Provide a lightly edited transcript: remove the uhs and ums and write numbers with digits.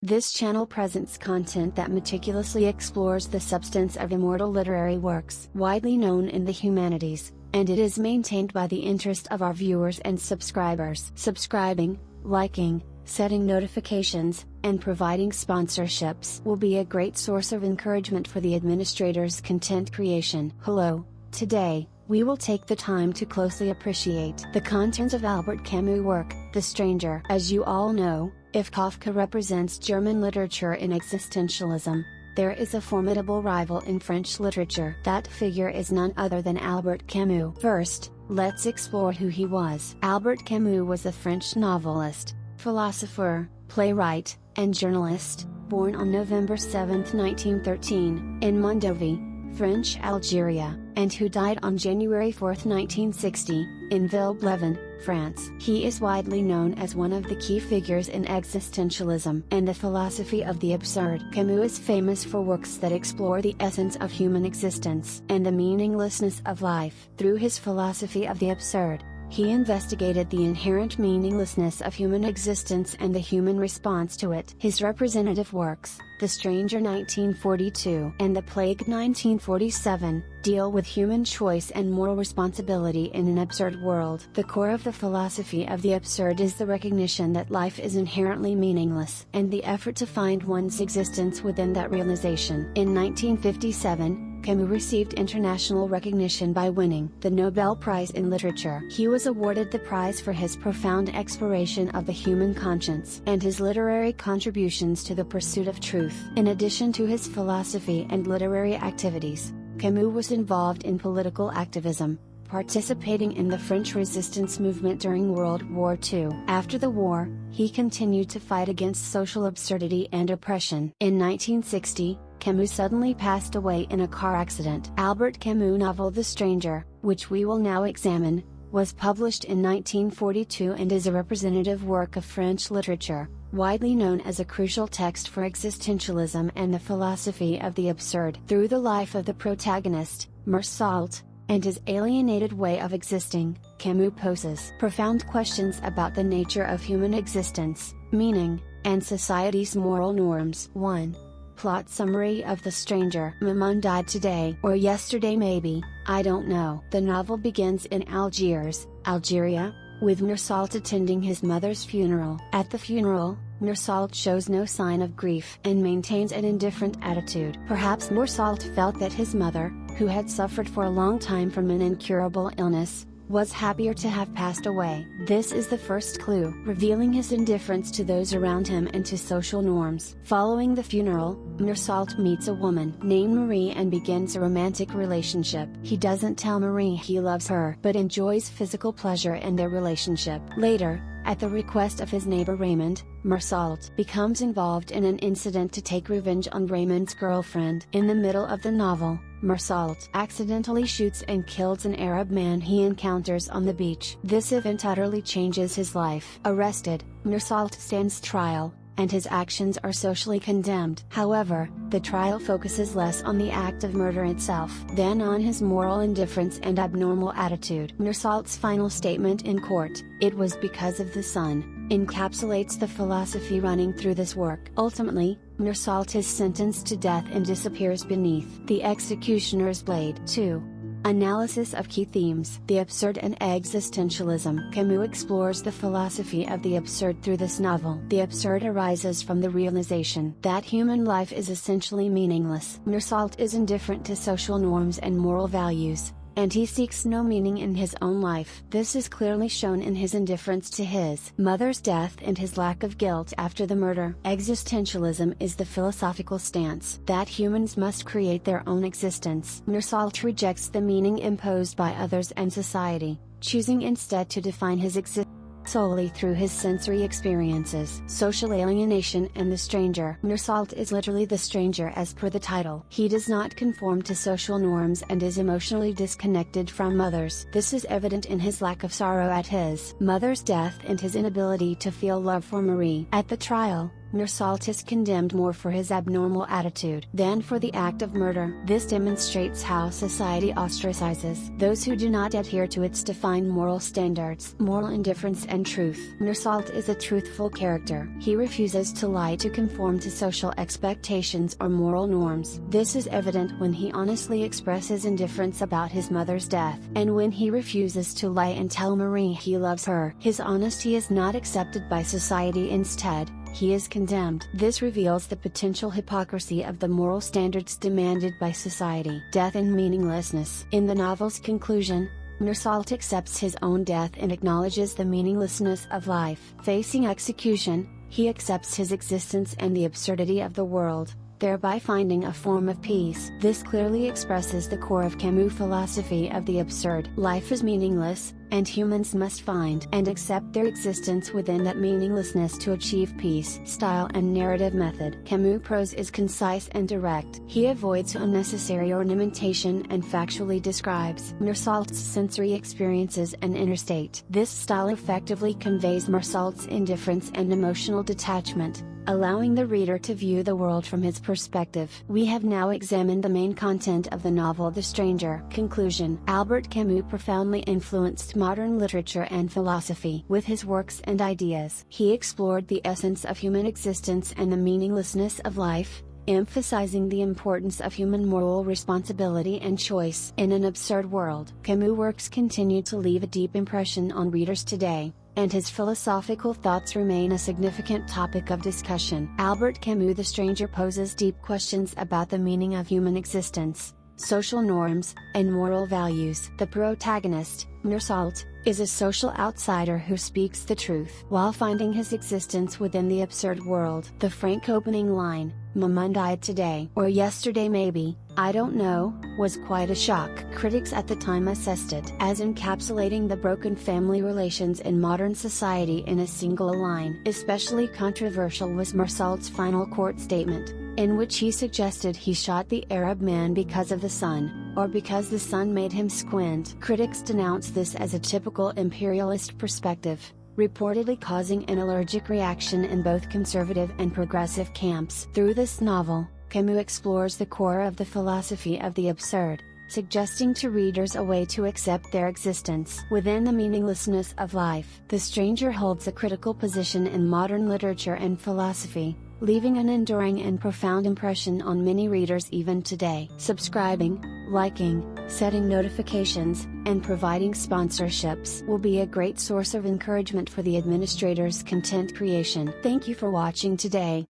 This channel presents content that meticulously explores the substance of immortal literary works widely known in the humanities, and it is maintained by the interest of our viewers and subscribers. Subscribing, liking, setting notifications, and providing sponsorships will be a great source of encouragement for the administrator's content creation. Hello, today, we will take the time to closely appreciate the contents of Albert Camus' work, The Stranger. As you all know, if Kafka represents German literature in existentialism, there is a formidable rival in French literature. That figure is none other than Albert Camus. First, let's explore who he was. Albert Camus was a French novelist, philosopher, playwright, and journalist, born on November 7, 1913, in Mondovì, French Algeria, and who died on January 4, 1960, in Villeblevin, France. He is widely known as one of the key figures in existentialism and the philosophy of the absurd. Camus is famous for works that explore the essence of human existence and the meaninglessness of life. Through his philosophy of the absurd, he investigated the inherent meaninglessness of human existence and the human response to it. His representative works, The Stranger 1942 and The Plague 1947, deal with human choice and moral responsibility in an absurd world. The core of the philosophy of the absurd is the recognition that life is inherently meaningless, and the effort to find one's existence within that realization. In 1957, Camus received international recognition by winning the Nobel Prize in Literature. He was awarded the prize for his profound exploration of the human conscience and his literary contributions to the pursuit of truth. In addition to his philosophy and literary activities, Camus was involved in political activism, participating in the French resistance movement during World War II. After the war, he continued to fight against social absurdity and oppression. In 1960, Camus suddenly passed away in a car accident. Albert Camus' novel The Stranger, which we will now examine, was published in 1942 and is a representative work of French literature, widely known as a crucial text for existentialism and the philosophy of the absurd. Through the life of the protagonist, Meursault, and his alienated way of existing, Camus poses profound questions about the nature of human existence, meaning, and society's moral norms. 1. Plot summary of The Stranger. Maman died today or yesterday maybe, I don't know. The novel begins in Algiers, Algeria, with Meursault attending his mother's funeral. At the funeral, Meursault shows no sign of grief and maintains an indifferent attitude. Perhaps Meursault felt that his mother, who had suffered for a long time from an incurable illness, was happier to have passed away. This is the first clue, revealing his indifference to those around him and to social norms. Following the funeral, Meursault meets a woman named Marie and begins a romantic relationship. He doesn't tell Marie he loves her, but enjoys physical pleasure in their relationship. Later, at the request of his neighbor Raymond, Meursault becomes involved in an incident to take revenge on Raymond's girlfriend. In the middle of the novel, Meursault accidentally shoots and kills an Arab man he encounters on the beach. This event utterly changes his life. Arrested, Meursault stands trial, and his actions are socially condemned. However, the trial focuses less on the act of murder itself than on his moral indifference and abnormal attitude. Meursault's final statement in court, "It was because of the sun," encapsulates the philosophy running through this work. Ultimately, Meursault is sentenced to death and disappears beneath the executioner's blade. 2. Analysis of key themes. The absurd and existentialism. Camus explores the philosophy of the absurd through this novel. The absurd arises from the realization that human life is essentially meaningless. Meursault is indifferent to social norms and moral values, and he seeks no meaning in his own life. This is clearly shown in his indifference to his mother's death and his lack of guilt after the murder. Existentialism is the philosophical stance that humans must create their own existence. Meursault rejects the meaning imposed by others and society, choosing instead to define his existence solely through his sensory experiences. Social alienation and the stranger. Meursault is literally the stranger as per the title. He does not conform to social norms and is emotionally disconnected from others. This is evident in his lack of sorrow at his mother's death and his inability to feel love for Marie. At the trial, Meursault is condemned more for his abnormal attitude than for the act of murder. This demonstrates how society ostracizes those who do not adhere to its defined moral standards. Moral indifference and truth. Meursault is a truthful character. He refuses to lie to conform to social expectations or moral norms. This is evident when he honestly expresses indifference about his mother's death, and when he refuses to lie and tell Marie he loves her. His honesty is not accepted by society. Instead, he is condemned. This reveals the potential hypocrisy of the moral standards demanded by society. Death and meaninglessness. In the novel's conclusion, Meursault accepts his own death and acknowledges the meaninglessness of life. Facing execution, he accepts his existence and the absurdity of the world, thereby finding a form of peace. This clearly expresses the core of Camus' philosophy of the absurd. Life is meaningless, and humans must find and accept their existence within that meaninglessness to achieve peace. Style and narrative method. Camus' prose is concise and direct. He avoids unnecessary ornamentation and factually describes Meursault's sensory experiences and inner state. This style effectively conveys Meursault's indifference and emotional detachment, allowing the reader to view the world from his perspective. We have now examined the main content of the novel The Stranger. Conclusion. Albert Camus profoundly influenced modern literature and philosophy. With his works and ideas, he explored the essence of human existence and the meaninglessness of life, emphasizing the importance of human moral responsibility and choice. In an absurd world, Camus' works continue to leave a deep impression on readers today, and his philosophical thoughts remain a significant topic of discussion. Albert Camus' The Stranger poses deep questions about the meaning of human existence, social norms, and moral values. The protagonist, Meursault, is a social outsider who speaks the truth while finding his existence within the absurd world. The frank opening line, "My mum died today," or "yesterday maybe, I don't know," was quite a shock. Critics at the time assessed it as encapsulating the broken family relations in modern society in a single line. Especially controversial was Meursault's final court statement, in which he suggested he shot the Arab man because of the sun, or because the sun made him squint. Critics denounced this as a typical imperialist perspective, reportedly causing an allergic reaction in both conservative and progressive camps. Through this novel, Camus explores the core of the philosophy of the absurd, suggesting to readers a way to accept their existence within the meaninglessness of life. The Stranger holds a critical position in modern literature and philosophy, leaving an enduring and profound impression on many readers even today. Subscribing, liking, setting notifications, and providing sponsorships will be a great source of encouragement for the administrator's content creation. Thank you for watching today.